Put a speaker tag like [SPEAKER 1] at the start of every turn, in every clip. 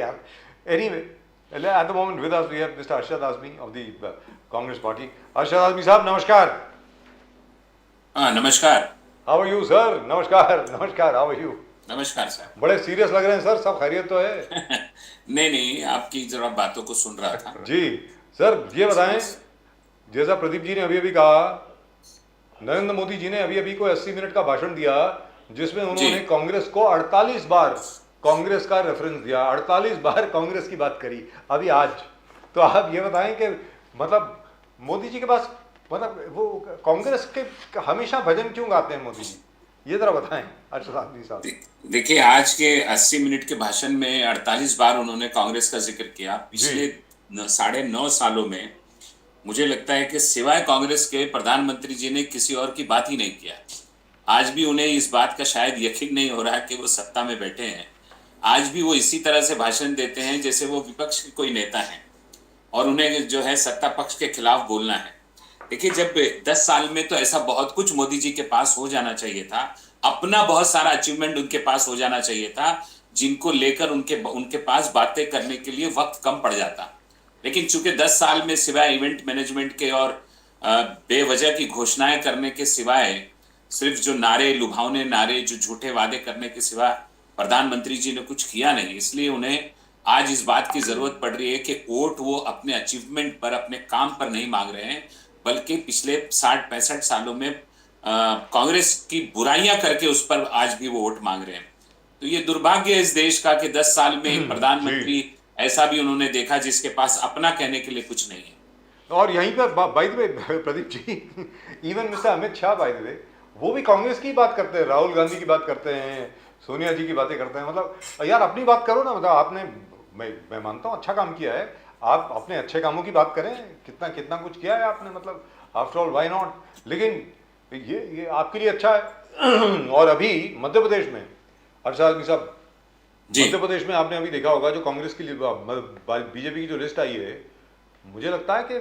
[SPEAKER 1] यार. Anyway, at the moment with us we have Mr. Arshad Azmi of the Congress Party. Arshad Azmi साहब नमस्कार.
[SPEAKER 2] हाँ नमस्कार.
[SPEAKER 1] How are you sir? नमस्कार नमस्कार. How are you?
[SPEAKER 2] नमस्कार सर.
[SPEAKER 1] बड़े सीरियस लग रहे हैं सर. सब खैरियत तो है?
[SPEAKER 2] नहीं नहीं, आपकी जरा बातों को सुन रहा था.
[SPEAKER 1] जी सर, ये बताएं, जैसा प्रदीप जी ने अभी अभी कहा, नरेंद्र मोदी जी ने अभी अभी को 80 मिनट का भाषण दिया जिसमें उन्होंने कांग्रेस को 48 बार कांग्रेस का रेफरेंस दिया, 48 बार कांग्रेस की बात करी अभी आज. तो आप ये बताएं कि मतलब मोदी जी के पास मतलब वो कांग्रेस के हमेशा भजन क्यों गाते हैं मोदी जी, ये जरा बताएं अर्शद आज़मी साहब.
[SPEAKER 2] देखिए, आज के 80 मिनट के भाषण में 48 बार उन्होंने कांग्रेस का जिक्र किया. पिछले 9.5 सालों में मुझे लगता है कि सिवाय कांग्रेस के प्रधानमंत्री जी ने किसी और की बात ही नहीं किया. आज भी उन्हें इस बात का शायद यकीन नहीं हो रहा कि वो सत्ता में बैठे हैं. आज भी वो इसी तरह से भाषण देते हैं जैसे वो विपक्ष के कोई नेता हैं और उन्हें जो है सत्ता पक्ष के खिलाफ बोलना है. देखिए, जब 10 साल में तो ऐसा बहुत कुछ मोदी जी के पास हो जाना चाहिए था, अपना बहुत सारा अचीवमेंट उनके पास हो जाना चाहिए था जिनको लेकर उनके पास बातें करने के लिए वक्त कम पड़ जाता. लेकिन चूंकि 10 साल में सिवाय इवेंट मैनेजमेंट के और बेवजह की घोषणाएं करने के सिवाय, सिर्फ जो नारे, लुभावने नारे, जो झूठे वादे करने के सिवा प्रधानमंत्री जी ने कुछ किया नहीं. इसलिए उन्हें आज इस बात की जरूरत पड़ रही है कि वोट वो अपने अचीवमेंट पर, अपने काम पर नहीं मांग रहे हैं, बल्कि पिछले 60-65 सालों में कांग्रेस की बुराइयां करके उस पर आज भी वो वोट मांग रहे हैं. तो ये दुर्भाग्य है इस देश का कि 10 साल में एक प्रधानमंत्री ऐसा भी उन्होंने देखा जिसके पास अपना कहने के लिए कुछ नहीं है.
[SPEAKER 1] और यहीं पर by the way Pradeep ji, even mister Amit Shah by the way, वो भी कांग्रेस की बात करते हैं, राहुल गांधी की बात करते हैं, सोनिया जी की बातें करते हैं. मतलब यार अपनी बात करो ना. मतलब आपने, मैं मानता हूँ अच्छा काम किया है, आप अपने अच्छे कामों की बात करें, कितना कितना कुछ किया है आपने, मतलब आफ्टर ऑल व्हाई नॉट. लेकिन ये आपके लिए अच्छा है. और अभी मध्य प्रदेश में अर्शद आज़मी साहब, मध्य प्रदेश में आपने अभी देखा होगा जो कांग्रेस की बीजेपी की जो लिस्ट आई है, मुझे लगता है कि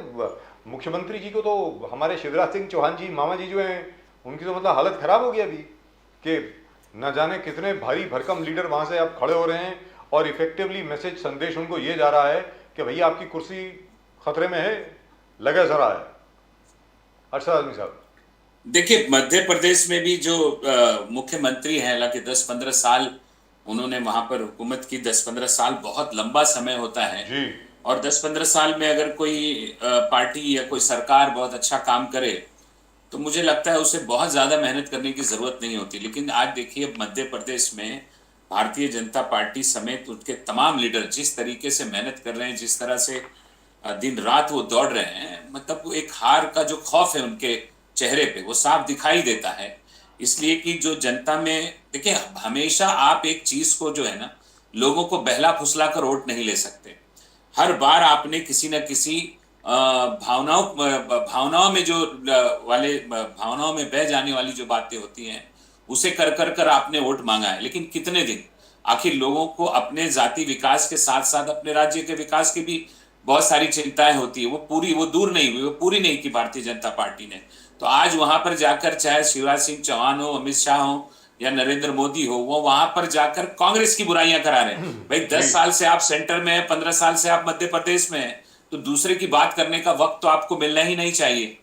[SPEAKER 1] मुख्यमंत्री जी को तो हमारे शिवराज सिंह चौहान जी, मामा जी जो हैं, उनकी तो मतलब हालत खराब हो गई अभी कि न जाने कितने भारी भरकम लीडर वहां से आप खड़े हो रहे हैं और इफेक्टिवली मैसेज, संदेश उनको ये जा रहा है कि भैया आपकी कुर्सी खतरे में है, लगे जरा है. अर्शद आज़मी साहब,
[SPEAKER 2] देखिए, मध्य प्रदेश में भी जो मुख्यमंत्री हैं, हालांकि 10-15 साल उन्होंने वहां पर हुकूमत की. 10-15 साल बहुत लंबा समय होता है
[SPEAKER 1] जी.
[SPEAKER 2] और 10-15 साल में अगर कोई पार्टी या कोई सरकार बहुत अच्छा काम करे तो मुझे लगता है उसे बहुत ज़्यादा मेहनत करने की ज़रूरत नहीं होती. लेकिन आज देखिए, मध्य प्रदेश में भारतीय जनता पार्टी समेत उनके तमाम लीडर जिस तरीके से मेहनत कर रहे हैं, जिस तरह से दिन रात वो दौड़ रहे हैं, मतलब एक हार का जो खौफ है उनके चेहरे पे वो साफ दिखाई देता है. इसलिए कि जो जनता में, देखिए, हमेशा आप एक चीज को जो है ना, लोगों को बहला फुसला कर वोट नहीं ले सकते. हर बार आपने किसी न किसी भावनाओं में जो भावनाओं में बह जाने वाली जो बातें होती हैं उसे कर कर कर आपने वोट मांगा है. लेकिन कितने दिन? आखिर लोगों को अपने जाति विकास के साथ साथ अपने राज्य के विकास की भी बहुत सारी चिंताएं होती है. वो दूर नहीं हुई, वो पूरी नहीं की भारतीय जनता पार्टी ने. तो आज वहां पर जाकर, चाहे शिवराज सिंह चौहान हो, अमित शाह हो या नरेंद्र मोदी हो, वो वहां पर जाकर कांग्रेस की बुराइयां करा रहे हैं. भाई 10 साल से आप सेंटर में हैं, 15 साल से आप मध्य प्रदेश में हैं, तो दूसरे की बात करने का वक्त तो आपको मिलना ही नहीं चाहिए.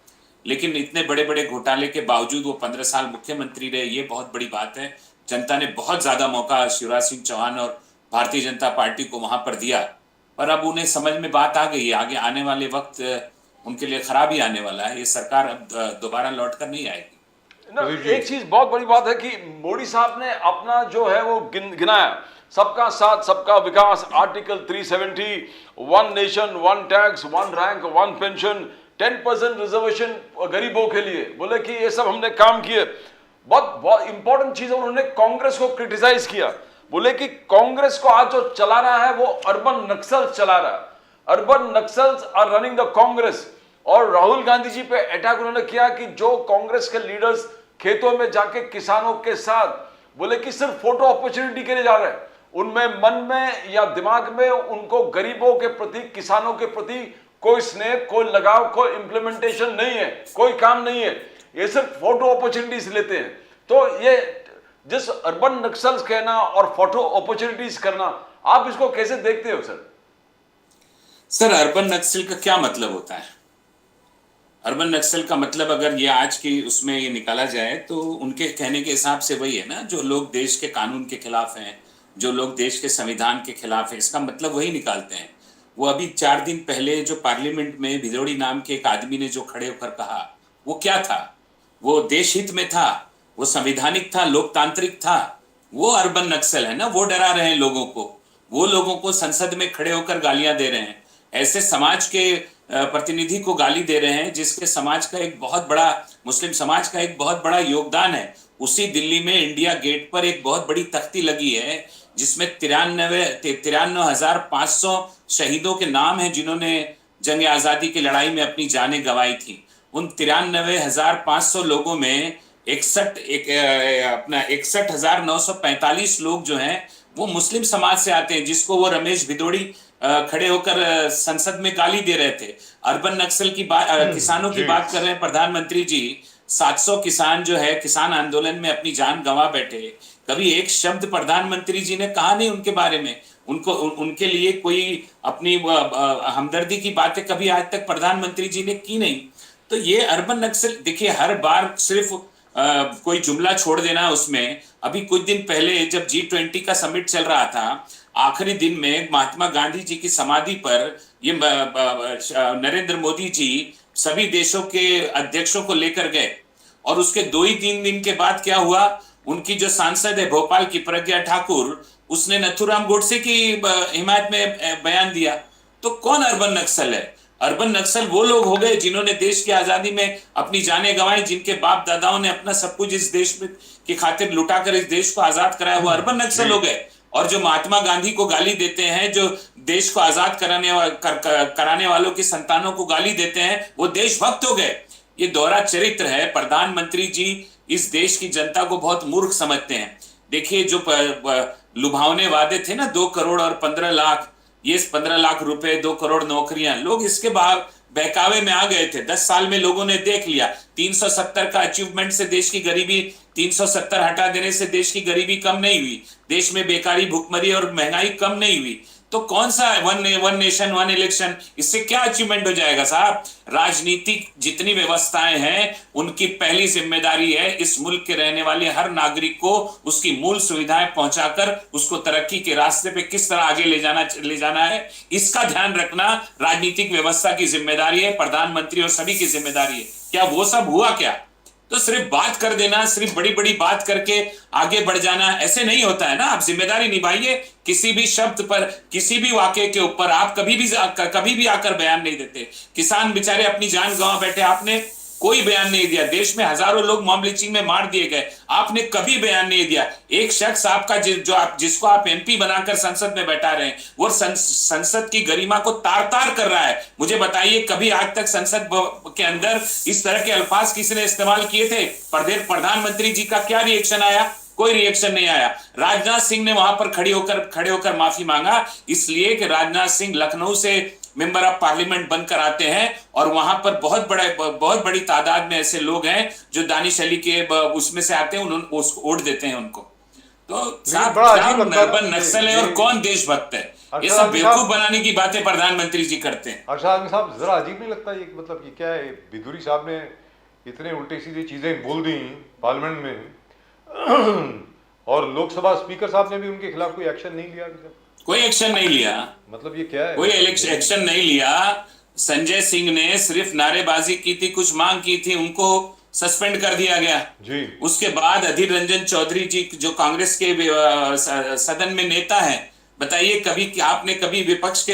[SPEAKER 2] लेकिन इतने बड़े बड़े घोटाले के बावजूद वो 15 साल मुख्यमंत्री रहे, ये बहुत बड़ी बात है. जनता ने बहुत ज्यादा मौका शिवराज सिंह चौहान और भारतीय जनता पार्टी को वहां पर दिया, पर अब उन्हें समझ में बात आ गई है. आगे आने वाले वक्त उनके लिए खराब ही आने वाला है. ये सरकार अब दोबारा लौट कर नहीं आएगी
[SPEAKER 3] ना. एक चीज बहुत बड़ी बात है कि मोदी साहब ने अपना जो है वो गिनाया, सबका साथ सबका विकास, article 370, 1 nation 1 tax, 1 rank 1 pension, 10% reservation गरीबों के लिए. बोले कि ये सब हमने काम किए. बहुत इंपॉर्टेंट चीज है, उन्होंने कांग्रेस को क्रिटिसाइज किया. बोले कि कांग्रेस को आज जो चला रहा है वो अर्बन नक्सल चला रहा है. Urban Naxals are running the Congress. और राहुल गांधी जी पे अटैक उन्होंने किया कि जो कांग्रेस के लीडर्स खेतों में जाके किसानों के साथ, बोले कि सिर्फ फोटो अपॉर्चुनिटी के लिए जा रहे हैं, उनमें मन में या दिमाग में उनको गरीबों के प्रति, किसानों के प्रति कोई स्नेह, कोई लगाव, कोई इंप्लीमेंटेशन नहीं है, कोई काम नहीं है. ये सिर्फ फोटो अपॉर्चुनिटीज लेते हैं. तो ये जिस अर्बन नक्सल्स कहना और फोटो अपॉर्चुनिटीज करना, आप इसको कैसे देखते हो सर?
[SPEAKER 2] सर, अर्बन नक्सल का क्या मतलब होता है? अर्बन नक्सल का मतलब अगर ये आज की उसमें ये निकाला जाए तो उनके कहने के हिसाब से वही है ना, जो लोग देश के कानून के खिलाफ हैं, जो लोग देश के संविधान के खिलाफ हैं, इसका मतलब वही निकालते हैं। वो अभी 4 दिन पहले जो पार्लियामेंट में भिदोड़ी नाम के एक आदमी ने जो खड़े होकर कहा, वो क्या था? वो देश हित में था, वो संविधानिक था, लोकतांत्रिक था। वो अर्बन नक्सल है ना, वो डरा रहे हैं लोगों को, वो लोगों को संसद में खड़े होकर गालियां दे रहे हैं, ऐसे समाज के प्रतिनिधि को गाली दे रहे हैं जिसके समाज का एक बहुत बड़ा, मुस्लिम समाज का एक बहुत बड़ा योगदान है। उसी दिल्ली में इंडिया गेट पर एक बहुत बड़ी तख्ती लगी है जिसमें 93,500 शहीदों के नाम हैं जिन्होंने जंग आजादी की लड़ाई में अपनी जानें गंवाई थी। उन 93,500 लोगों में 61,945 लोग जो हैं वो मुस्लिम समाज से आते हैं, जिसको वो रमेश भिदोड़ी खड़े होकर संसद में गाली दे रहे थे। अर्बन नक्सल की बात, किसानों की बात कर रहे हैं प्रधानमंत्री जी। 700 किसान जो है किसान आंदोलन में अपनी जान गंवा बैठे, कभी एक शब्द प्रधानमंत्री जी ने कहा नहीं उनके बारे में, उनके लिए कोई अपनी हमदर्दी की बातें कभी आज तक प्रधानमंत्री जी ने की नहीं। तो ये अर्बन नक्सल, देखिए हर बार सिर्फ कोई जुमला छोड़ देना उसमें। अभी कुछ दिन पहले जब G20 का समिट चल रहा था, आखिरी दिन में महात्मा गांधी जी की समाधि पर ये नरेंद्र मोदी जी सभी देशों के अध्यक्षों को लेकर गए, और उसके 2 ही 3 दिन के बाद क्या हुआ, उनकी जो सांसद है भोपाल की प्रज्ञा ठाकुर, उसने नथुराम गोडसे की हिमायत में बयान दिया। तो कौन अर्बन नक्सल है? अर्बन नक्सल वो लोग हो गए जिन्होंने देश की आजादी में अपनी जानें गंवाई, जिनके बाप दादाओं ने अपना सब कुछ इस देश में की खातिर लुटाकर इस देश को आजाद कराया, वो अर्बन नक्सल हो गए। और जो महात्मा गांधी को गाली देते हैं, जो देश को आजाद कराने वालों की संतानों को गाली देते हैं, वो देशभक्त हो गए। ये दोहरा चरित्र है। प्रधानमंत्री जी इस देश की जनता को बहुत मूर्ख समझते हैं। देखिए जो लुभावने वादे थे ना, 2 करोड़ और 15 लाख, ये 15 लाख रुपए, 2 करोड़ नौकरियां, लोग इसके बाद बहकावे में आ गए थे। 10 साल में लोगों ने देख लिया। 370 का अचीवमेंट से देश की गरीबी, 370 हटा देने से देश की गरीबी कम नहीं हुई, देश में बेकारी, भुखमरी और महंगाई कम नहीं हुई। तो कौन सा वन नेशन वन इलेक्शन, इससे क्या अचीवमेंट हो जाएगा साहब? राजनीतिक जितनी व्यवस्थाएं हैं उनकी पहली जिम्मेदारी है इस मुल्क के रहने वाले हर नागरिक को उसकी मूल सुविधाएं पहुंचाकर उसको तरक्की के रास्ते पे किस तरह आगे ले जाना है, इसका ध्यान रखना राजनीतिक व्यवस्था की जिम्मेदारी है, प्रधानमंत्री और सभी की जिम्मेदारी है। क्या वो सब हुआ क्या? तो सिर्फ बात कर देना, सिर्फ बड़ी बड़ी बात करके आगे बढ़ जाना, ऐसे नहीं होता है ना। आप जिम्मेदारी निभाइए। किसी भी शब्द पर, किसी भी वाक्य के ऊपर आप कभी भी आकर बयान नहीं देते। किसान बेचारे अपनी जान गंवा बैठे, आपने कोई बयान नहीं दिया। देश में हजारों लोग मॉब लिंचिंग में मार दिए गए, आपने कभी बयान नहीं दिया। एक शख्स आपका जिसको आप MP बनाकर संसद में बैठा रहे हैं, वो संसद की गरिमा को तार तार कर रहा है। मुझे बताइए कभी आज तक संसद के अंदर इस तरह के अल्फाज किसी ने इस्तेमाल किए थे? प्रधानमंत्री जी का क्या रिएक्शन आया? कोई रिएक्शन नहीं आया। राजनाथ सिंह ने वहां पर खड़े होकर माफी मांगा, इसलिए कि राजनाथ सिंह लखनऊ से मेंबर ऑफ पार्लियामेंट बनकर आते हैं और वहां पर बहुत बड़ी तादाद में ऐसे लोग हैं जो दानिश अली के उसमें से आते हैं, उसको वोट देते हैं उनको। तो साहब अर्बन नक्सल है और कौन देशभक्त है? ये सब बेवकूफ बनाने की बातें प्रधानमंत्री जी करते हैं।
[SPEAKER 1] अरशद साहब, जरा अजीब नहीं लगता ये? मतलब ये क्या है? भिदुरी साहब ने इतने उल्टी सीधी चीजें बोल दी पार्लियामेंट में और लोकसभा स्पीकर साहब ने भी उनके खिलाफ कोई एक्शन नहीं लिया।
[SPEAKER 2] कोई एक्शन नहीं लिया।
[SPEAKER 1] मतलब ये क्या है?
[SPEAKER 2] कोई एक्शन नहीं लिया। संजय सिंह ने सिर्फ नारेबाजी की थी, कुछ मांग की थी, उनको सस्पेंड कर दिया गया
[SPEAKER 1] जी। उसके
[SPEAKER 2] बाद अधीर रंजन चौधरी जी जो कांग्रेस के सदन में नेता हैं, बताइए कभी आपने कभी विपक्ष के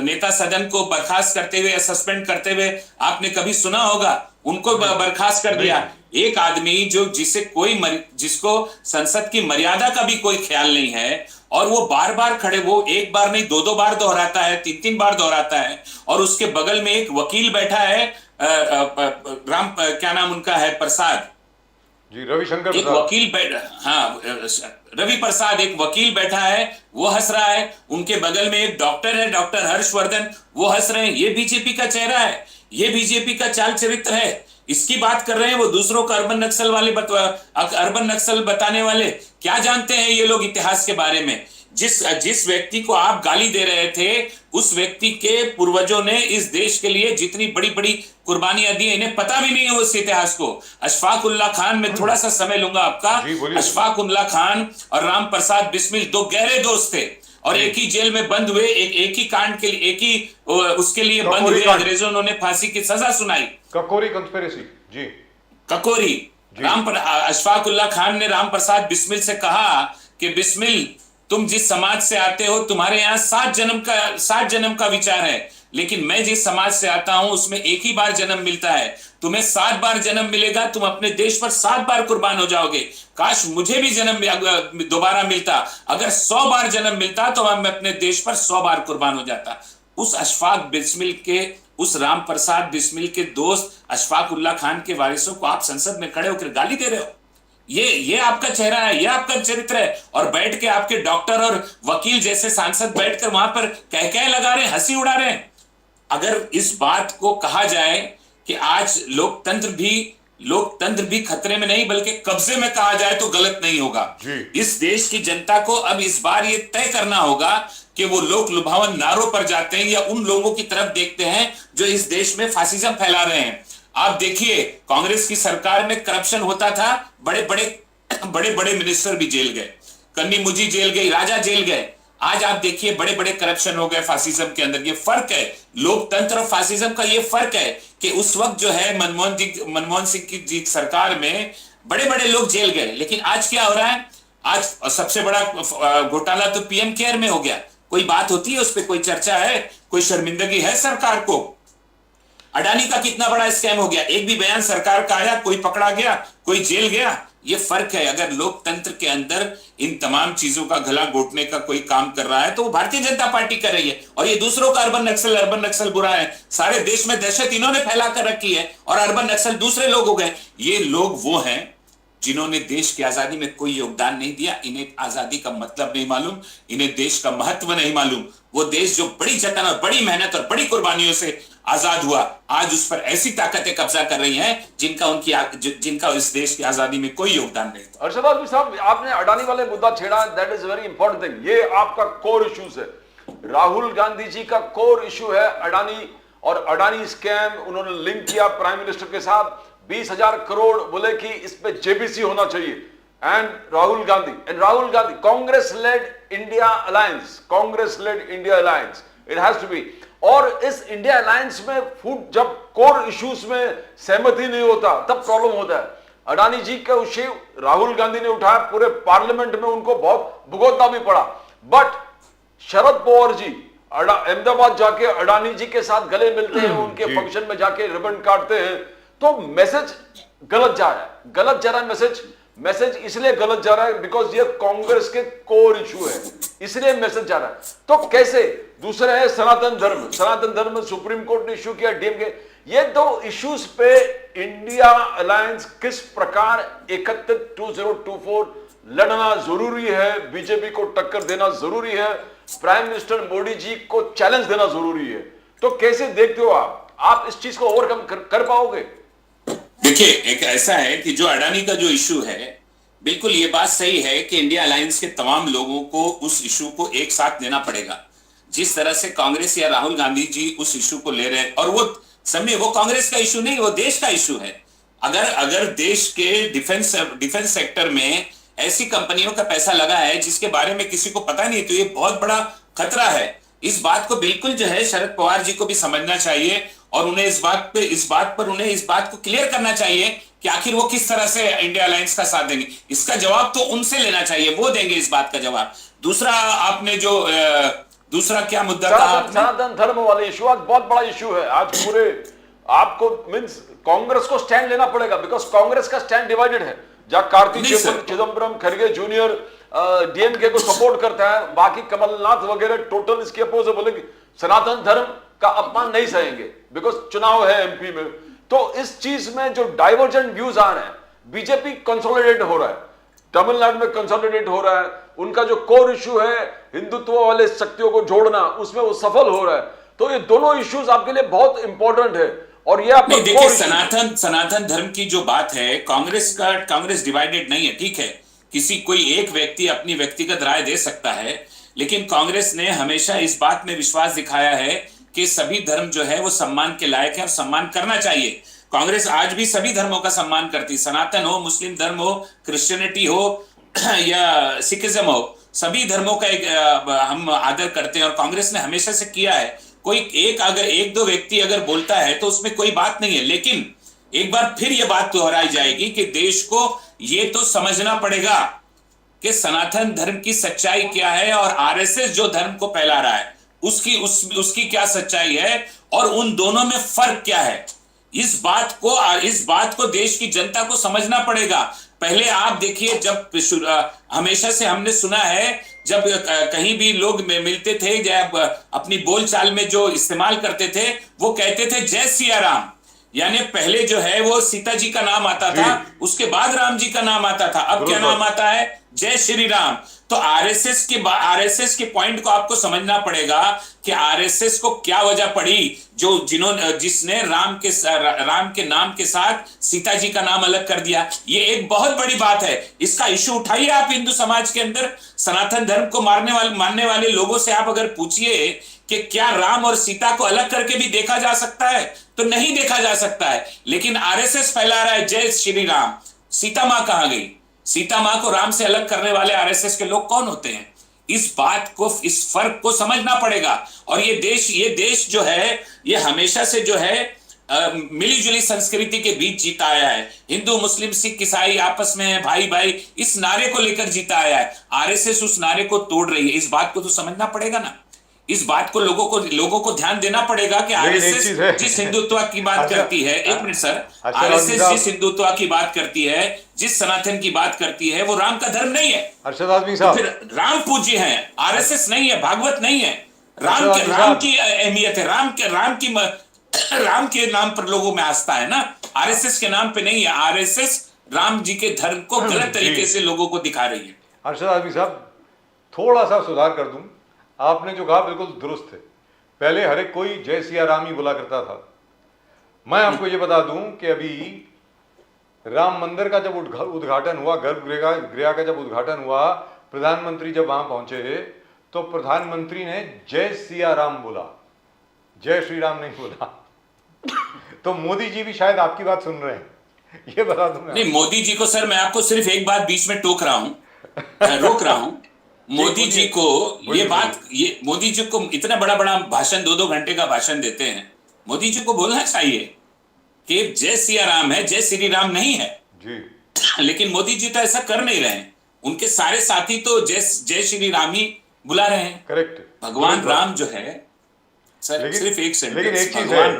[SPEAKER 2] नेता सदन को बर्खास्त करते हुए या सस्पेंड करते हुए आपने कभी सुना होगा? उनको बर्खास्त कर दिया। एक आदमी जिसको संसद की मर्यादा का भी कोई ख्याल नहीं है और वो बार बार खड़े, वो एक बार नहीं 2 बार दोहराता है, 3 बार दोहराता है, और उसके बगल में एक वकील बैठा है, क्या नाम उनका है, प्रसाद
[SPEAKER 1] जी, रविशंकर
[SPEAKER 2] एक वकील रवि प्रसाद एक वकील बैठा है, वो हंस रहा है। उनके बगल में एक डॉक्टर है, डॉक्टर हर्षवर्धन, वो हंस रहे हैं। ये बीजेपी का चेहरा है, ये बीजेपी का चाल चरित्र है। इसकी बात कर रहे हैं वो दूसरों का अर्बन नक्सल बताने वाले। क्या जानते हैं ये लोग इतिहास के बारे में? जिस व्यक्ति को आप गाली दे रहे थे, उस व्यक्ति के पूर्वजों ने इस देश के लिए जितनी बड़ी बड़ी कुर्बानियां दी, इन्हें पता भी नहीं है उस इतिहास को। अशफाक उल्लाह खान, मैं थोड़ा सा समय लूंगा आपका।
[SPEAKER 1] जी, बोलिए।
[SPEAKER 2] अशफाक उल्लाह खान और राम प्रसाद बिस्मिल दो गहरे दोस्त थे और एक ही जेल में बंद हुए, एक ही कांड के लिए, एक ही उसके लिए बंद
[SPEAKER 1] ककोरी
[SPEAKER 2] हुए।
[SPEAKER 1] कांड।
[SPEAKER 2] अंग्रेजों ने फांसी की सजा सुनाई।
[SPEAKER 1] ककोरी कंस्पिरेसी। जी
[SPEAKER 2] ककोरी।
[SPEAKER 1] जी।
[SPEAKER 2] अशफाक उल्लाह खान ने राम प्रसाद बिस्मिल से कहा कि बिस्मिल, तुम जिस समाज से आते हो, तुम्हारे यहाँ 7 जन्म का विचार है, लेकिन मैं जिस समाज से आता हूं उसमें एक ही बार जन्म मिलता है। तुम्हें 7 बार जन्म मिलेगा, तुम अपने देश पर 7 बार कुर्बान हो जाओगे। काश मुझे भी जन्म दोबारा मिलता, अगर 100 बार जन्म मिलता तो मैं अपने देश पर 100 बार कुर्बान हो जाता। उस अशफाक बिस्मिल के, उस राम प्रसाद बिस्मिल के दोस्त अशफाक उल्लाह खान के वारिसों को आप संसद में खड़े होकर गाली दे रहे हो। ये आपका चेहरा है, ये आपका चरित्र है। और बैठ के आपके डॉक्टर और वकील जैसे सांसद बैठकर वहां पर कह लगा रहे हैं, हंसी उड़ा रहे हैं। अगर इस बात को कहा जाए कि आज लोकतंत्र भी खतरे में नहीं बल्कि कब्जे में कहा जाए तो गलत नहीं होगा। इस देश की जनता को अब इस बार ये तय करना होगा कि वो लोक लुभावन नारों पर जाते हैं या उन लोगों की तरफ देखते हैं जो इस देश में फासिज्म फैला रहे हैं। आप देखिए, कांग्रेस की सरकार में करप्शन होता था, बड़े बड़े मिनिस्टर भी जेल गए, कन्नी मुजी जेल गई, राजा जेल गए। आज आप देखिए बड़े बड़े करप्शन हो गए फासिज्म के अंदर। ये फर्क है, लोकतंत्र और फासिज्म का ये फर्क है कि उस वक्त जो है मनमोहन सिंह की सरकार में बड़े बड़े लोग जेल गए, लेकिन आज क्या हो रहा है? आज सबसे बड़ा घोटाला तो पीएम केयर में हो गया। कोई बात होती है उस पर, कोई चर्चा है, कोई शर्मिंदगी है सरकार को? अडानी का कितना बड़ा स्कैम हो गया, एक भी बयान सरकार का आया? कोई पकड़ा गया, कोई जेल गया? ये फर्क है। अगर लोकतंत्र के अंदर इन तमाम चीजों का गला घोटने का कोई काम कर रहा है तो वो भारतीय जनता पार्टी कर रही है। और ये दूसरों का अर्बन नक्सल बुरा है। सारे देश में दहशत इन्होंने फैला कर रखी है और अर्बन नक्सल दूसरे लोग हो गए। ये लोग वो हैं जिन्होंने देश की आजादी में कोई योगदान नहीं दिया। इन्हें आजादी का मतलब नहीं मालूम, इन्हें देश का महत्व नहीं मालूम। वो देश जो बड़ी जतन और बड़ी मेहनत और बड़ी कुर्बानियों से आजाद हुआ, आज उस पर ऐसी ताकतें कब्जा कर रही हैं जिनका इस देश की आजादी में कोई योगदान नहीं था।
[SPEAKER 3] अरशद आलवी साहब, आपने अडानी वाले मुद्दा छेड़ा, that is very important thing. ये आपका कोर इश्यूज है। राहुल गांधी जी का कोर इशू है अडानी और अडानी स्कैम। उन्होंने लिंक किया प्राइम मिनिस्टर के साथ, 20,000 करोड़, बोले कि इस पे जेबीसी होना चाहिए। And Rahul Gandhi Congress led India alliance, it has to be. और इस इंडिया अलायंस में फूड, जब कोर इश्यूज में सहमति नहीं होता तब प्रॉब्लम होता है। अडानी जी का इश्यू राहुल गांधी ने उठाया, पूरे पार्लियामेंट में उनको बहुत भुगतना भी पड़ा। बट शरद पवार जी अहमदाबाद जाके अडानी जी के साथ गले मिलते हैं, उनके फंक्शन में जाके रिबन काटते हैं, तो मैसेज गलत जा रहा है। मैसेज इसलिए गलत जा रहा है बिकॉज ये कांग्रेस के कोर इशू है, इसलिए मैसेज जा रहा है। तो कैसे? दूसरा है सनातन धर्म सुप्रीम कोर्ट ने इशू किया, डीएमके। ये दो इश्यूज पे इंडिया अलायंस किस प्रकार 2024 लड़ना जरूरी है, बीजेपी को टक्कर देना जरूरी है, प्राइम मिनिस्टर मोदी जी को चैलेंज देना जरूरी है। तो कैसे देखते हो आप इस चीज को ओवरकम कर पाओगे?
[SPEAKER 2] देखिए, एक ऐसा है कि जो अडानी का जो इशू है, बिल्कुल ये बात सही है कि इंडिया अलायंस के तमाम लोगों को उस इशू को एक साथ लेना पड़ेगा। जिस तरह से कांग्रेस या राहुल गांधी जी उस इशू को ले रहे हैं, और वो समझे, वो कांग्रेस का इशू नहीं, वो देश का इशू है। अगर देश के डिफेंस सेक्टर में ऐसी कंपनियों का पैसा लगा है जिसके बारे में किसी को पता नहीं, तो ये बहुत बड़ा खतरा है। इस बात को बिल्कुल जो है शरद पवार जी को भी समझना चाहिए और उन्हें इस बात को क्लियर करना चाहिए कि आखिर वो किस तरह से इंडिया अलायंस का साथ देंगे। इसका जवाब तो उनसे लेना चाहिए, वो देंगे इस बात का जवाब। दूसरा, आपने जो दूसरा क्या मुद्दा कहा?
[SPEAKER 3] सनातन धर्म वाले इशू आज बहुत बड़ा इशू है। आज पूरे आपको मींस कांग्रेस को स्टैंड लेना पड़ेगा बिकॉज कांग्रेस का स्टैंड डिवाइडेड है। जहां कार्ति चिदम्बरम, खड़गे जूनियर डीएमके को सपोर्ट करता है, बाकी कमलनाथ वगैरह टोटल इसके अपोज है, बोले सनातन धर्म का अपमान नहीं सहेंगे बिकॉज चुनाव है एमपी में। तो इस चीज में जो डाइवर्जेंट व्यूज आ रहे हैं, बीजेपी कंसोलिडेट हो रहा है, तमिलनाडु में कंसोलिडेट हो रहा है, उनका जो कोर इशू है हिंदुत्व वाले शक्तियों को जोड़ना, उसमें वो सफल हो रहा है। तो ये दोनों इश्यूज आपके लिए बहुत इंपॉर्टेंट है। और ये आपको
[SPEAKER 2] देखिए, सनातन धर्म की जो बात है, कांग्रेस डिवाइडेड नहीं है, ठीक है। कोई एक व्यक्ति अपनी व्यक्तिगत राय दे सकता है, लेकिन कांग्रेस ने हमेशा इस बात में विश्वास दिखाया है कि सभी धर्म जो है वो सम्मान के लायक है और सम्मान करना चाहिए। कांग्रेस आज भी सभी धर्मों का सम्मान करती, सनातन हो, मुस्लिम धर्म हो, क्रिश्चियनिटी हो या सिखिज्म हो, सभी धर्मों का हम आदर करते हैं और कांग्रेस ने हमेशा से किया है। कोई एक दो व्यक्ति अगर बोलता है तो उसमें कोई बात नहीं है, लेकिन एक बार फिर यह बात दोहराई जाएगी कि देश को यह तो समझना पड़ेगा कि सनातन धर्म की सच्चाई क्या है और आरएसएस जो धर्म को फैला रहा है उसकी क्या सच्चाई है और उन दोनों में फर्क क्या है। इस बात को देश की जनता को समझना पड़ेगा। पहले आप देखिए, जब हमेशा से हमने सुना है, जब कहीं भी लोग मिलते थे, जब अपनी बोलचाल में जो इस्तेमाल करते थे वो कहते थे जय सिया राम, यानी पहले जो है वो सीता जी का नाम आता था, उसके बाद राम जी का नाम आता था। अब क्या नाम आता है? जय श्री राम। तो आरएसएस के पॉइंट को आपको समझना पड़ेगा कि आरएसएस को क्या वजह पड़ी जिसने राम के नाम के साथ सीता जी का नाम अलग कर दिया। ये एक बहुत बड़ी बात है, इसका इशू उठाइए आप हिंदू समाज के अंदर। सनातन धर्म को मानने वाले लोगों से आप अगर पूछिए कि क्या राम और सीता को अलग करके भी देखा जा सकता है, तो नहीं देखा जा सकता है। लेकिन आरएसएस फैला रहा है जय श्री राम। सीता मां कहां गई? सीता मां को राम से अलग करने वाले आरएसएस के लोग कौन होते हैं? इस फर्क को समझना पड़ेगा। और ये देश जो है ये हमेशा से जो है मिलीजुली संस्कृति के बीच जीता आया है। हिंदू, मुस्लिम, सिख, ईसाई आपस में है, भाई भाई, इस नारे को लेकर जीता आया है। आरएसएस उस नारे को तोड़ रही है। इस बात को तो समझना पड़ेगा ना। इस बात को लोगों को ध्यान देना पड़ेगा कि आरएसएस जिस हिंदुत्व की बात करती है, एक मिनट सर, आरएसएस जिस हिंदुत्व की बात करती है, जिस सनातन की बात करती है, वो राम का धर्म नहीं है।
[SPEAKER 1] अरशद आज़मी साहब,
[SPEAKER 2] फिर राम पूज्य है, आरएसएस नहीं है, भागवत नहीं है। राम की अहमियत है, राम के नाम पर लोगों में आस्था है ना, आरएसएस के नाम पे नहीं है। आरएसएस राम जी के धर्म को गलत तरीके से लोगों को दिखा रही है।
[SPEAKER 1] अरशद आज़मी साहब, थोड़ा सा सुधार कर दूं, आपने जो कहा बिल्कुल दुरुस्त है। पहले हर एक कोई जय सिया राम ही बोला करता था। मैं आपको ये बता दूं कि अभी राम मंदिर का जब उद्घाटन हुआ, गर्भगृह का जब उद्घाटन हुआ, प्रधानमंत्री जब वहां पहुंचे तो प्रधानमंत्री ने जय सिया राम बोला, जय श्री राम नहीं बोला। तो मोदी जी भी शायद आपकी बात सुन रहे हैं, ये बता दूंगा।
[SPEAKER 2] नहीं, मोदी जी को सर मैं आपको सिर्फ एक बात बीच में रोक रहा हूं। मोदी जी को मोदी जी को इतना बड़ा भाषण, 2-2 घंटे का भाषण देते हैं, मोदी जी को बोलना चाहिए कि जय सिया राम है, जय श्री राम नहीं है जी। लेकिन मोदी जी तो ऐसा कर नहीं रहे हैं। उनके सारे साथी तो जय श्री राम ही बुला रहे हैं।
[SPEAKER 1] करेक्ट।
[SPEAKER 2] भगवान राम जो है सर, सिर्फ एक सेंटेंस, भगवान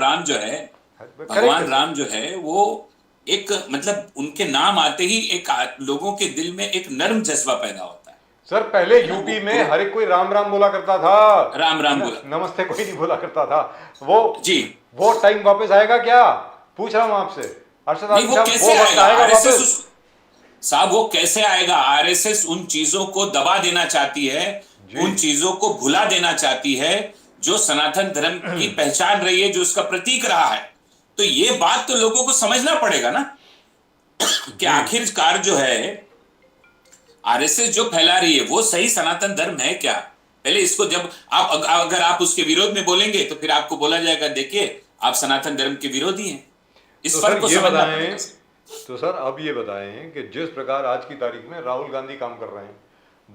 [SPEAKER 2] राम जो है वो एक, मतलब उनके नाम आते ही एक लोगों के दिल में एक नर्म जज्बा पैदा होता है।
[SPEAKER 1] सर पहले यूपी में हर एक कोई राम राम बोला करता था,
[SPEAKER 2] राम बोला,
[SPEAKER 1] नमस्ते कोई नहीं बोला करता था। वो टाइम वापस आएगा क्या? पूछ रहा हूं आपसे अरशद आज़मी साहब,
[SPEAKER 2] कैसे आएगा साहब? वो कैसे आएगा? आरएसएस उन चीजों को दबा देना चाहती है, उन चीजों को भुला देना चाहती है जो सनातन धर्म की पहचान रही है, जो उसका प्रतीक रहा है। तो ये बात तो लोगों को समझना पड़ेगा ना कि आखिरकार जो है आरएसएस जो फैला रही है वो सही सनातन धर्म है क्या? पहले इसको, जब अगर आप उसके विरोध में बोलेंगे तो फिर आपको बोला जाएगा देखिए आप सनातन धर्म के विरोधी हैं। इस फर्क को समझना पड़ेगा।
[SPEAKER 1] तो सर अब ये बताएं कि जिस प्रकार आज की तारीख में राहुल गांधी काम कर रहे हैं,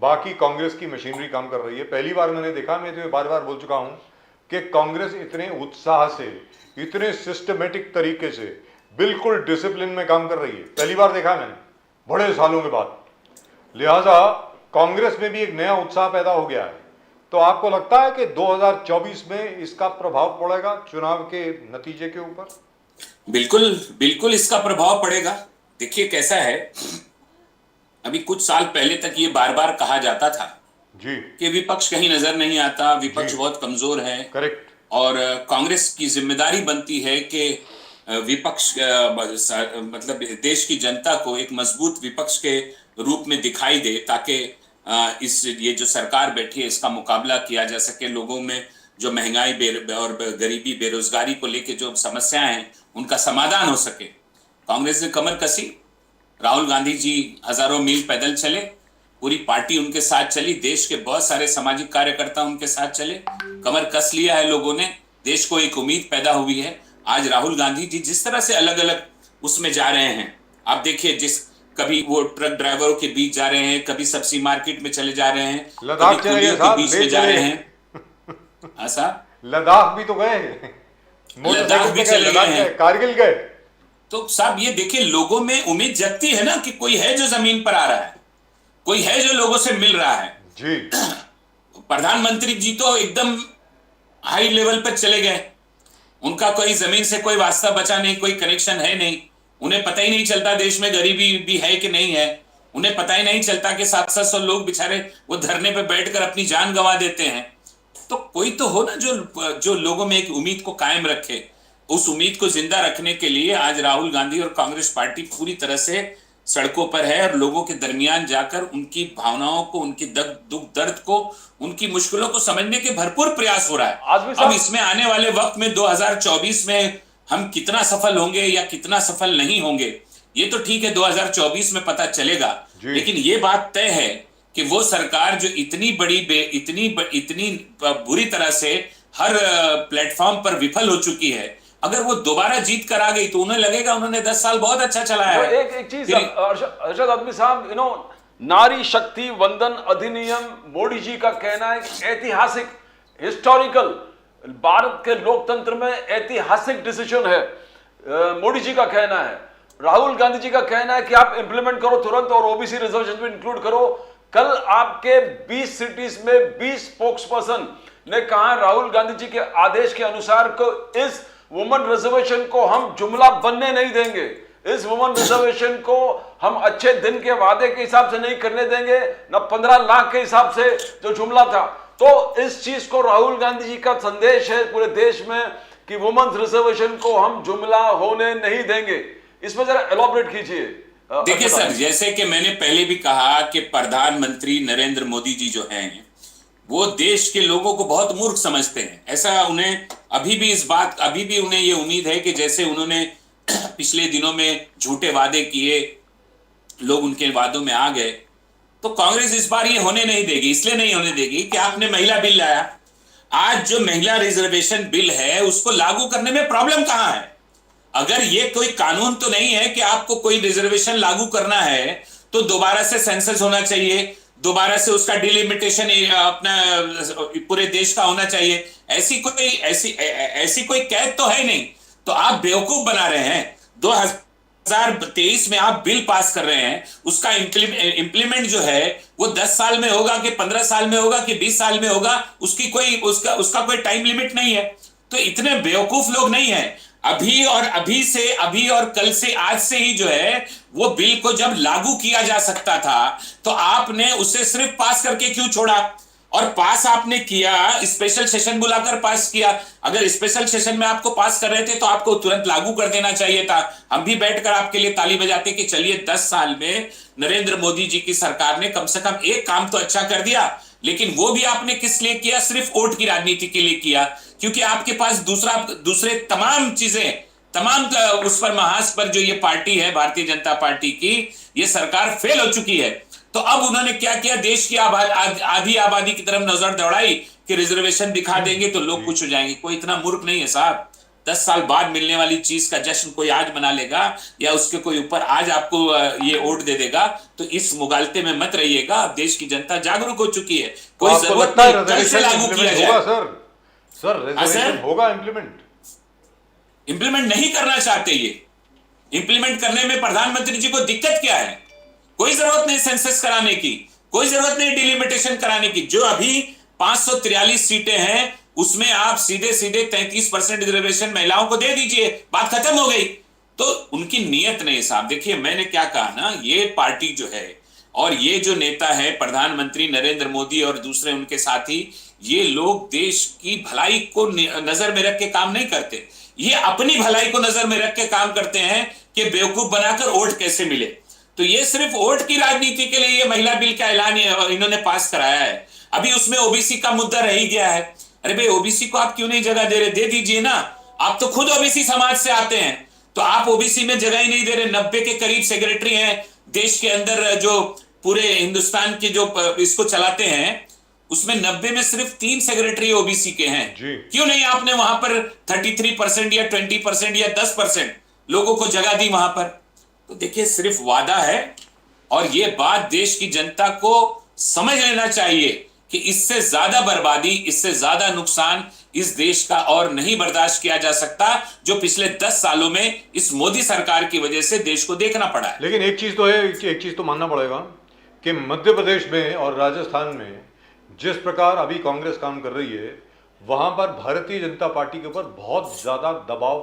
[SPEAKER 1] बाकी कांग्रेस की मशीनरी काम कर रही है, पहली बार मैंने देखा, मैं तो बार बार बोल चुका हूं कि कांग्रेस इतने उत्साह से, इतने सिस्टमेटिक तरीके से, बिल्कुल डिसिप्लिन में काम कर रही है, पहली बार देखा मैंने बड़े सालों के बाद। लिहाजा कांग्रेस में भी एक नया उत्साह पैदा हो गया है। तो आपको लगता है कि 2024 में इसका प्रभाव पड़ेगा चुनाव के नतीजे के ऊपर?
[SPEAKER 2] बिल्कुल इसका प्रभाव पड़ेगा। देखिए कैसा है, अभी कुछ साल पहले तक ये बार बार कहा जाता था
[SPEAKER 1] जी
[SPEAKER 2] कि विपक्ष कहीं नजर नहीं आता, विपक्ष बहुत कमजोर है।
[SPEAKER 1] करेक्ट।
[SPEAKER 2] और कांग्रेस की जिम्मेदारी बनती है कि विपक्ष, मतलब देश की जनता को एक मजबूत विपक्ष के रूप में दिखाई दे, ताकि ये जो सरकार बैठी है इसका मुकाबला किया जा सके। लोगों में जो महंगाई और गरीबी, बेरोजगारी को लेके जो समस्याएं हैं उनका समाधान हो सके। कांग्रेस ने कमर कसी, राहुल गांधी जी हजारों मील पैदल चले पूरी पार्टी उनके साथ चली, देश के बहुत सारे सामाजिक कार्यकर्ता उनके साथ चले, कमर कस लिया है लोगों ने, देश को एक उम्मीद पैदा हुई है। आज राहुल गांधी जी जिस तरह से अलग अलग उसमें जा रहे हैं, आप देखिए, जिस कभी वो ट्रक ड्राइवरों के बीच जा रहे हैं, कभी सब्जी मार्केट में चले जा रहे हैं,
[SPEAKER 1] लद्दाख
[SPEAKER 2] कभी
[SPEAKER 1] चले
[SPEAKER 2] कुलियों
[SPEAKER 1] गए
[SPEAKER 2] के
[SPEAKER 1] साहब,
[SPEAKER 2] बीच
[SPEAKER 1] ले
[SPEAKER 2] में जा
[SPEAKER 1] चले।
[SPEAKER 2] रहे हैं। ऐसा
[SPEAKER 1] लद्दाख भी तो गए,
[SPEAKER 2] लद्दाख
[SPEAKER 1] मोटरसाइकिल
[SPEAKER 2] भी
[SPEAKER 1] पे
[SPEAKER 2] चले
[SPEAKER 1] लद्दाख
[SPEAKER 2] गए हैं।
[SPEAKER 1] गए, कारगिल गए।
[SPEAKER 2] तो साहब ये देखिए, लोगों में उम्मीद जगती है ना कि कोई है जो जमीन पर आ रहा है, कोई है जो लोगों से मिल रहा है।
[SPEAKER 1] जी
[SPEAKER 2] प्रधानमंत्री जी तो एकदम हाई लेवल पर चले गए, उनका कोई जमीन से कोई वास्ता बचा नहीं, कोई कनेक्शन है नहीं, उन्हें पता ही नहीं चलता देश में गरीबी भी है कि नहीं है, उन्हें पता ही नहीं चलता कि 700 लोग बेचारे वो धरने पे बैठकर अपनी जान गंवा देते हैं। तो कोई तो हो ना जो लोगों में एक उम्मीद को कायम रखे। उस उम्मीद को जिंदा रखने के लिए आज राहुल गांधी और कांग्रेस पार्टी पूरी तरह से सड़कों पर है और लोगों के दरमियान जाकर उनकी भावनाओं को, उनकी दुख दर्द को, उनकी मुश्किलों को समझने के भरपूर प्रयास हो रहा
[SPEAKER 3] आज भी
[SPEAKER 2] है।
[SPEAKER 3] साहब-
[SPEAKER 2] अब इसमें आने वाले वक्त में 2024 में हम कितना सफल होंगे या कितना सफल नहीं होंगे, ये तो ठीक है 2024 में पता चलेगा।
[SPEAKER 1] जी।
[SPEAKER 2] लेकिन ये बात तय है कि वो सरकार जो इतनी इतनी बुरी तरह से हर प्लेटफॉर्म पर विफल हो चुकी है, अगर वो दोबारा जीत कर आ गई तो उन्हें लगेगा उन्होंने 10 साल बहुत अच्छा चलाया
[SPEAKER 3] तो
[SPEAKER 2] है।
[SPEAKER 3] एक चीज
[SPEAKER 2] फिर-
[SPEAKER 3] अरशद आदमी साहब, नारी शक्ति वंदन अधिनियम, मोदी जी का कहना है कि ऐतिहासिक, हिस्टोरिकल, भारत के लोकतंत्र में ऐतिहासिक डिसीजन है, मोदी जी का कहना है। राहुल गांधी जी का कहना है कि आप इंप्लीमेंट करो तुरंत और ओबीसी रिजर्वेशन में इंक्लूड करो। कल आपके 20 सिटीज में 20 स्पोक्स पर्सन ने कहा राहुल गांधी जी के आदेश के अनुसार को इस वुमन रिजर्वेशन को हम जुमला बनने नहीं देंगे, इस वुमन रिजर्वेशन को हम अच्छे दिन के वादे के हिसाब से नहीं करने देंगे, न 15 लाख के हिसाब से जो जुमला था। तो इस चीज को राहुल गांधी जी का संदेश है पूरे देश में कि वुमेन्स रिजर्वेशन को हम जुमला होने नहीं देंगे। इसमें जरा एलॉबरेट कीजिए।
[SPEAKER 2] देखिए सर, जैसे कि मैंने पहले भी कहा कि प्रधानमंत्री नरेंद्र मोदी जी जो हैं वो देश के लोगों को बहुत मूर्ख समझते हैं। ऐसा उन्हें अभी भी उन्हें ये उम्मीद है कि जैसे उन्होंने पिछले दिनों में झूठे वादे किए, लोग उनके वादों में आ गए, तो कांग्रेस इस बार ये होने नहीं देगी। इसलिए नहीं होने देगी कि आपने महिला बिल लाया। आज जो महिला रिजर्वेशन बिल है उसको लागू करने में प्रॉब्लम कहां है? अगर ये कोई कानून तो नहीं है कि आपको कोई रिजर्वेशन लागू करना है तो दोबारा से सेंसस होना चाहिए, दोबारा से उसका डिलिमिटेशन अपना पूरे देश का होना चाहिए। ऐसी कोई कैद तो है नहीं। तो आप बेवकूफ बना रहे हैं। 2023 में आप बिल पास कर रहे हैं, उसका इंप्लीमेंट जो है वो 10 साल में होगा कि 15 साल में होगा कि 20 साल में होगा, उसका कोई टाइम लिमिट नहीं है। तो इतने बेवकूफ लोग नहीं है। अभी और कल से, आज से ही जो है वो बिल को जब लागू किया जा सकता था तो आपने उसे सिर्फ पास करके क्यों छोड़ा? और पास आपने किया, स्पेशल सेशन बुलाकर पास किया। अगर स्पेशल सेशन में आपको पास कर रहे थे तो आपको तुरंत लागू कर देना चाहिए था। हम भी बैठकर आपके लिए ताली बजाते कि चलिए 10 साल में नरेंद्र मोदी जी की सरकार ने कम से कम एक काम तो अच्छा कर दिया। लेकिन वो भी आपने किस लिए किया? सिर्फ वोट की राजनीति के लिए किया, क्योंकि आपके पास दूसरे तमाम चीजें, तमाम उस पर महाज पर जो ये पार्टी है भारतीय जनता पार्टी की, ये सरकार फेल हो चुकी है। तो अब उन्होंने क्या किया? देश की आधी आबादी की तरफ नजर दौड़ाई कि रिजर्वेशन दिखा देंगे तो लोग खुश हो जाएंगे। कोई इतना मूर्ख नहीं है साहब। 10 साल बाद मिलने वाली चीज का जश्न कोई आज मना लेगा या उसके कोई ऊपर आज आपको ये वोट दे देगा, तो इस मुगालते में मत रहिएगा। देश की जनता जागरूक हो चुकी है। कोई
[SPEAKER 1] आपको
[SPEAKER 2] जरूरत
[SPEAKER 1] लगता है
[SPEAKER 2] नहीं कल से लागू किया
[SPEAKER 1] रिजर्वेशन होगा?
[SPEAKER 2] जाए।
[SPEAKER 1] सर रिजर्वेशन होगा
[SPEAKER 2] इंप्लीमेंट नहीं करना चाहते। ये इंप्लीमेंट करने में प्रधानमंत्री जी को दिक्कत क्या है? कोई जरूरत नहीं सेंसस कराने की, कोई जरूरत नहीं डिलिमिटेशन कराने की। जो अभी 543 सीटें हैं उसमें आप सीधे 33% रिजर्वेशन महिलाओं को दे दीजिए, बात खत्म हो गई। तो उनकी नीयत नहीं साहब। देखिए मैंने क्या कहा ना, ये पार्टी जो है और ये जो नेता है प्रधानमंत्री नरेंद्र मोदी और दूसरे उनके साथी, ये लोग देश की भलाई को नजर में रख के काम नहीं करते। ये अपनी भलाई को नजर में रख के काम करते हैं कि बेवकूफ बनाकर वोट कैसे मिले। तो ये सिर्फ वोट की राजनीति के लिए ये महिला बिल का ऐलान इन्होंने पास कराया है। अभी उसमें ओबीसी का मुद्दा रह ही गया है। अरे भाई ओबीसी को आप क्यों नहीं जगह दे रहे? दे दीजिए ना। आप तो खुद ओबीसी समाज से आते हैं, तो आप ओबीसी में जगह ही नहीं दे रहे। 90 के करीब सेक्रेटरी हैं देश के अंदर जो पूरे हिंदुस्तान के जो इसको चलाते हैं उसमें 90 में सिर्फ 3 सेक्रेटरी ओबीसी के हैं।
[SPEAKER 1] जी।
[SPEAKER 2] क्यों नहीं आपने वहां पर 33% या 20% या 10% लोगों को जगह दी वहां पर? तो देखिए सिर्फ वादा है, और ये बात देश की जनता को समझ लेना चाहिए कि इससे ज्यादा बर्बादी, इससे ज्यादा नुकसान इस देश का और नहीं बर्दाश्त किया जा सकता, जो पिछले 10 सालों में इस मोदी सरकार की वजह से देश को देखना पड़ा है।
[SPEAKER 1] लेकिन एक चीज तो है, एक चीज तो मानना पड़ेगा कि मध्य प्रदेश में और राजस्थान में जिस प्रकार अभी कांग्रेस काम कर रही है, वहां पर भारतीय जनता पार्टी के ऊपर बहुत ज्यादा दबाव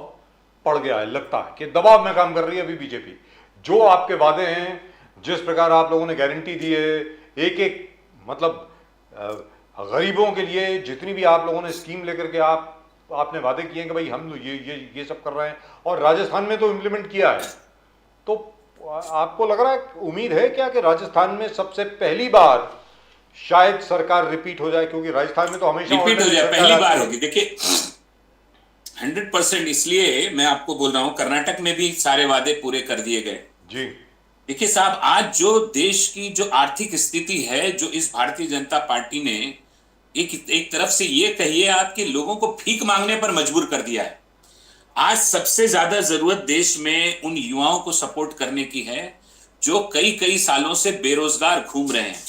[SPEAKER 1] पड़ गया है। लगता है कि दबाव में काम कर रही है अभी बीजेपी। जो आपके वादे हैं, जिस प्रकार आप लोगों ने गारंटी दी है, एक एक मतलब गरीबों के लिए जितनी भी आप लोगों ने स्कीम लेकर के आपने वादे किए हैं कि भाई हम ये सब कर रहे हैं, और राजस्थान में तो इम्प्लीमेंट किया है। तो आपको लग रहा है, उम्मीद है क्या कि राजस्थान में सबसे पहली बार शायद सरकार रिपीट हो जाए? क्योंकि राजस्थान में तो हमेशा
[SPEAKER 2] रिपीट हो जाए,
[SPEAKER 1] सरकार
[SPEAKER 2] पहली
[SPEAKER 1] आती
[SPEAKER 2] बार
[SPEAKER 1] है।
[SPEAKER 2] होगी। देखिए 100% इसलिए मैं आपको बोल रहा हूं, कर्नाटक में भी सारे वादे पूरे कर दिए गए।
[SPEAKER 1] जी।
[SPEAKER 2] देखिए साहब, आज जो देश की जो आर्थिक स्थिति है, जो इस भारतीय जनता पार्टी ने एक तरफ से ये कहिए आपके लोगों को भीख मांगने पर मजबूर कर दिया है। आज सबसे ज्यादा जरूरत देश में उन युवाओं को सपोर्ट करने की है जो कई कई सालों से बेरोजगार घूम रहे हैं।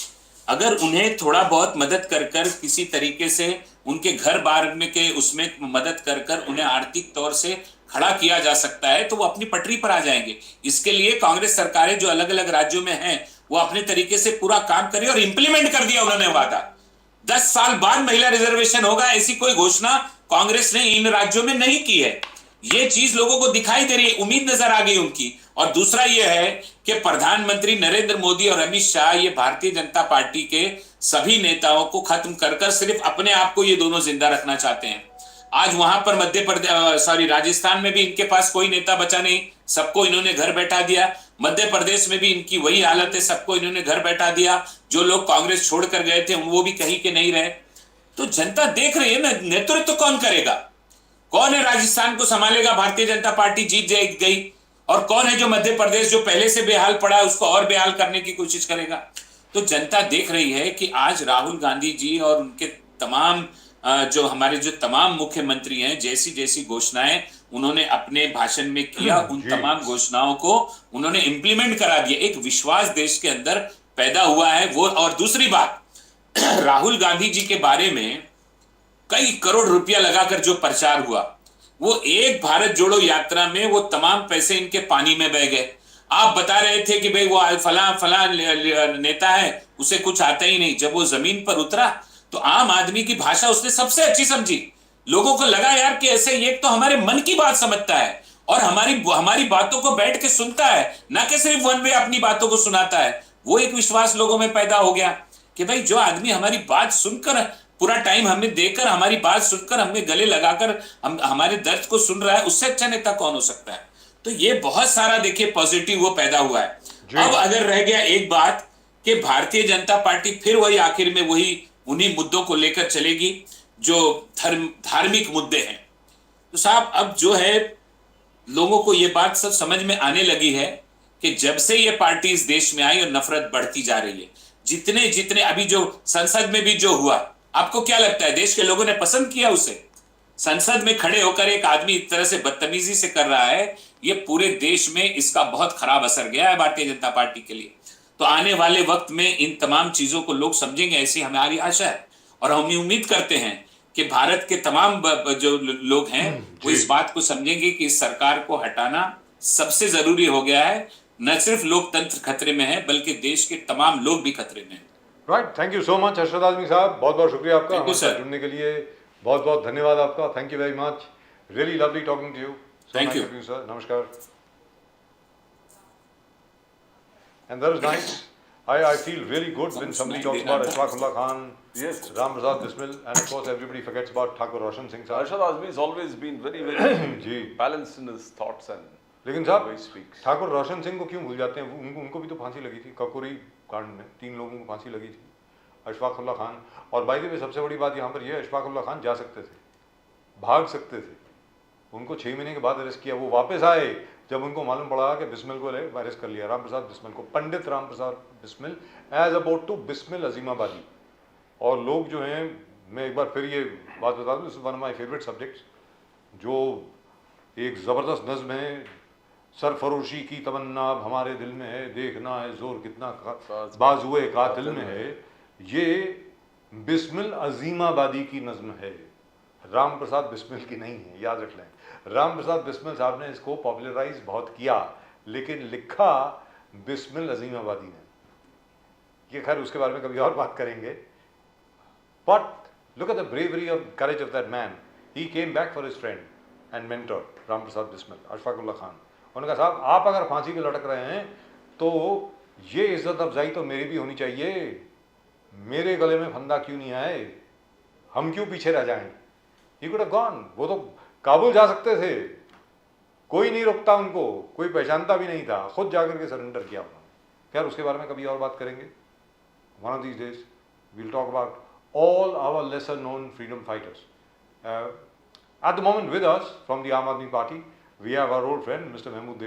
[SPEAKER 2] अगर उन्हें थोड़ा बहुत मदद कर कर किसी तरीके से उनके घर बार में के उसमें मदद कर कर उन्हें आर्थिक तौर से खड़ा किया जा सकता है, तो वो अपनी पटरी पर आ जाएंगे। इसके लिए कांग्रेस सरकारें जो अलग अलग राज्यों में हैं, वो अपने तरीके से पूरा काम करें, और इंप्लीमेंट कर दिया उन्होंने वादा। 10 साल बाद महिला रिजर्वेशन होगा, ऐसी कोई घोषणा कांग्रेस ने इन राज्यों में नहीं की है। ये चीज लोगों को दिखाई दे रही है, उम्मीद नजर आ गई उनकी। और दूसरा यह है कि प्रधानमंत्री नरेंद्र मोदी और अमित शाह, ये भारतीय जनता पार्टी के सभी नेताओं को खत्म कर कर सिर्फ अपने आप को ये दोनों जिंदा रखना चाहते हैं। आज वहां पर राजस्थान में भी इनके पास कोई नेता बचा नहीं, सबको इन्होंने घर बैठा दिया। मध्य प्रदेश में भी इनकी वही हालत है, सबको इन्होंने घर बैठा दिया। जो लोग कांग्रेस छोड़कर गए थे वो भी कहीं के नहीं रहे। तो जनता देख रही है ना, नेतृत्व कौन करेगा? कौन है राजस्थान को संभालेगा? भारतीय जनता पार्टी जीत गई। और कौन है जो मध्य प्रदेश जो पहले से बेहाल पड़ा है उसको और बेहाल करने की कोशिश करेगा? तो जनता देख रही है कि आज राहुल गांधी जी और उनके तमाम जो हमारे जो तमाम मुख्यमंत्री हैं, जैसी जैसी घोषणाएं उन्होंने अपने भाषण में किया, उन तमाम घोषणाओं को उन्होंने इंप्लीमेंट करा दिया। एक विश्वास देश के अंदर पैदा हुआ है वो। और दूसरी बात, राहुल गांधी जी के बारे में कई करोड़ रुपया लगाकर जो प्रचार हुआ, वो एक भारत जोड़ो यात्रा में वो तमाम पैसे इनके पानी में बह गए। आप बता रहे थे कि भाई वो फला नेता है, उसे कुछ आता ही नहीं। जब वो जमीन पर उतरा तो आम आदमी की भाषा उसने सबसे अच्छी समझी। लोगों को लगा यार कि ऐसे ये तो हमारे मन की बात समझता है और हमारी बातों को बैठ के सुनता है, ना कि सिर्फ वन वे अपनी बातों को सुनाता है। वो एक विश्वास लोगों में पैदा हो गया कि भाई जो आदमी हमारी बात सुनकर, पूरा टाइम हमें देकर, हमारी बात सुनकर, हमें गले लगाकर हमारे दर्द को सुन रहा है, उससे अच्छा नेता कौन हो सकता है? तो ये बहुत सारा देखिए पॉजिटिव वो पैदा हुआ है। अब अगर रह गया एक बात कि भारतीय जनता पार्टी फिर वही आखिर में वही उन्हीं मुद्दों को लेकर चलेगी जो धार्मिक मुद्दे हैं। तो साहब अब जो है लोगों को ये बात सब समझ में आने लगी है कि जब से ये पार्टी इस देश में आई और नफरत बढ़ती जा रही है। जितने जितने अभी जो संसद में भी जो हुआ, आपको क्या लगता है देश के लोगों ने पसंद किया उसे? संसद में खड़े होकर एक आदमी इस तरह से बदतमीजी से कर रहा है, ये पूरे देश में इसका बहुत खराब असर गया है भारतीय जनता पार्टी के लिए। तो आने वाले वक्त में इन तमाम चीजों को लोग समझेंगे, ऐसी हमारी आशा है। और हम उम्मीद करते हैं कि भारत के तमाम जो लोग हैं वो इस बात को समझेंगे कि इस सरकार को हटाना सबसे जरूरी हो गया है। न सिर्फ लोकतंत्र खतरे में है बल्कि देश के तमाम लोग भी खतरे में हैं।
[SPEAKER 1] Right, thank you so much Harshad Azmi साहब, बहुत बहुत शुक्रिया आपका
[SPEAKER 2] Thank you,
[SPEAKER 1] हमारे साथ
[SPEAKER 2] sir.
[SPEAKER 1] जुड़ने के लिए। बहुत बहुत धन्यवाद आपका। Thank you very much, really lovely talking to you.
[SPEAKER 2] Thank you.
[SPEAKER 1] Sir, नमस्कार। And that is nice. I feel really good when somebody talks about Ashfaq Ullah Khan,
[SPEAKER 3] Yes.
[SPEAKER 1] Ram Prasad Bismil, and of course everybody forgets about Thakur Roshan Singh sahab.
[SPEAKER 3] Arshad Azmi has always been very
[SPEAKER 1] जी।
[SPEAKER 3] balanced in his thoughts and
[SPEAKER 1] लेकिन
[SPEAKER 3] the way he
[SPEAKER 1] साहब
[SPEAKER 3] speaks.
[SPEAKER 1] Thakur Roshan Singh को क्यों भूल जाते हैं? उनको भी तो फांसी लगी थी ककोरी कांड में, 3 लोगों को फांसी लगी थी। अशफाक उल्ला खान, और बाय द वे सबसे बड़ी बात यहाँ पर यह है, अशफाक उल्ला खान जा सकते थे, भाग सकते थे, उनको 6 महीने के बाद अरेस्ट किया। वो वापस आए जब उनको मालूम पड़ा कि बिस्मिल को अरेस्ट कर लिया, रामप्रसाद बिस्मिल को, Pandit Ramprasad Bismil as about to Bismil Azimabadi. और लोग जो हैं, मैं एक बार फिर ये बात बता दूँ, this is one of my favourite subjects, जो एक ज़बरदस्त नज़्म है, सरफरोशी की तमन्ना अब हमारे दिल में है, देखना है जोर कितना बाजुए कातिल में है, ये बिस्मिल अजीमाबादी की नज़्म है, राम प्रसाद बिस्मिल की नहीं है, याद रख लें। राम प्रसाद बिस्मिल साहब ने इसको पॉपुलराइज बहुत किया, लेकिन लिखा बिस्मिल अजीमाबादी ने। ये खैर उसके बारे में कभी और बात करेंगे। But look at the bravery of courage of that man, he came back for his friend and mentor Ram Prasad Bismil, Ashfaqulla Khan. उन्होंने कहा साहब आप अगर फांसी पे लटक रहे हैं तो ये इज्जत अफजाई तो मेरी भी होनी चाहिए, मेरे गले में फंदा क्यों नहीं आए, हम क्यों पीछे रह जाएं। He could have gone, वो तो काबुल जा सकते थे, कोई नहीं रोकता उनको, कोई पहचानता भी नहीं था, खुद जाकर के सरेंडर किया उन्होंने। खैर उसके बारे में कभी और बात करेंगे। One of these days we'll talk about all our lesser known freedom fighters. At the moment with us from the Aam Aadmi Party we have our old friend Mr. Mahmood